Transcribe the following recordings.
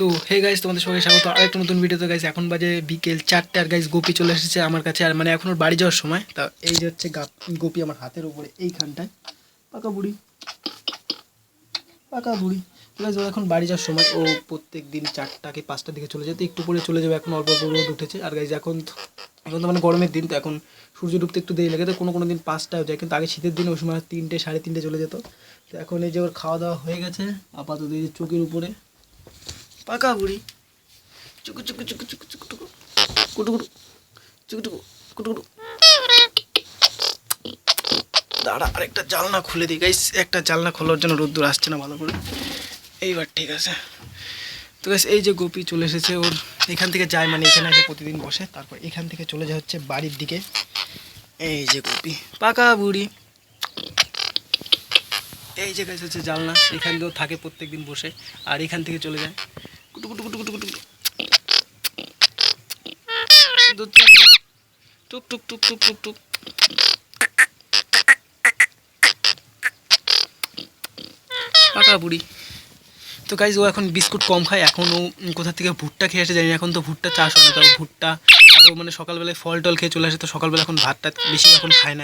তো hey guys, তোমাদের সবাই স্বাগত আরেকটা নতুন ভিডিওতে। গাইস এখন বাজে বিকেল 4টে আর গাইস গোপি চলে এসেছে আমার কাছে। আর মানে এখন ওর বাড়ি যাওয়ার সময়। তা এই যে হচ্ছে গোপি আমার হাতের উপরে এইখানটায়। পাকা বুড়ি পাকা বুড়ি। তো গাইস ও এখন বাড়ি যাওয়ার সময়। ও প্রত্যেক দিন 4টা কি 5টার দিকে চলে যেতে, একটু পরে চলে যাবে। এখন অল্প অল্প রোদ উঠেছে। আর গাইস এখন তো মানে গরমের দিন, তো এখন সূর্য ডুবতে একটু দেরি লাগে। তো কোনো কোনো দিন 5টাও যায়, কিন্তু আগে শীতের দিনে ওই সময় 3টে 3:30 চলে যেত। তো এখন এই যে ওর খাওয়া দাওয়া হয়ে গেছে আপাতত এই যে চোখের উপরে। পাকা বুড়ি চুকু চুকু চুকু চুকু চুকু টুকু কুটু কুটু চুকু টুকু কুটু কুটু। দাঁড়া, আরেকটা জানলা খুলে দিই গাইস। একটা জানলা খোলার জন্য রোদ্দুর আসছে না ভালো করে। এইবার ঠিক আছে। তো গাইস এই যে গোপী চলে এসেছে। ওর এখান থেকে যায়, মানে এখানে এসে প্রতিদিন বসে, তারপর এখান থেকে চলে যায় হচ্ছে বাড়ির দিকে। এই যে গোপী পাকা বুড়ি। এই যে গাইস হচ্ছে জানলা, এখান দিয়েও থাকে প্রত্যেকদিন বসে। আর এখান থেকে চলে যায় কুটু কুটু কুটু কুটু কুটু কুটু টুক টুক টুক টুক টুক টুক। পাকা বুড়ি। তো গাইজ ও এখন বিস্কুট কম খায়। এখন ও কোথা থেকে ভুট্টা খেয়ে আসে জানি না। এখন তো ভুট্টা চাষ হয় না, তাও ভুট্টা আরও মানে সকালবেলায় ফল টল খেয়ে চলে আসে। তো সকালবেলা এখন ভাতটা বেশি এখন খায় না।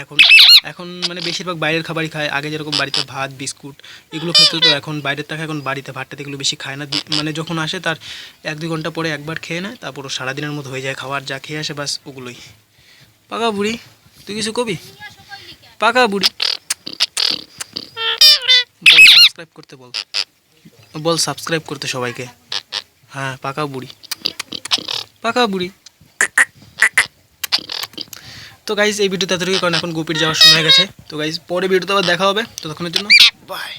এখন মানে বেশিরভাগ বাইরের খাবারই খায়। আগে যেরকম বাড়িতে ভাত বিস্কুট এগুলো খেত, তো এখন বাইরের টাকা এখন বাড়িতে ভাতটা এগুলো বেশি খায় না। মানে যখন আসে তার 1-2 ঘন্টা পরে একবার খেয়ে নেয়, তারপর ও সারাদিনের মতো হয়ে যায় খাবার। যা খেয়ে আসে বাস ওগুলোই। পাকা বুড়ি তুই কিছু কবি? পাকা বুড়ি বল সাবস্ক্রাইব করতে, বল বল সাবস্ক্রাইব করতে সবাইকে। হ্যাঁ পাকা বুড়ি পাকা বুড়ি। তো গাইজ এই ভিডিওতে এতটুকু, কারণ এখন গোপীর যাওয়ার সময় গেছে। তো গাইজ পরে ভিডিওতে আবার দেখা হবে, ততক্ষণের জন্য বাই।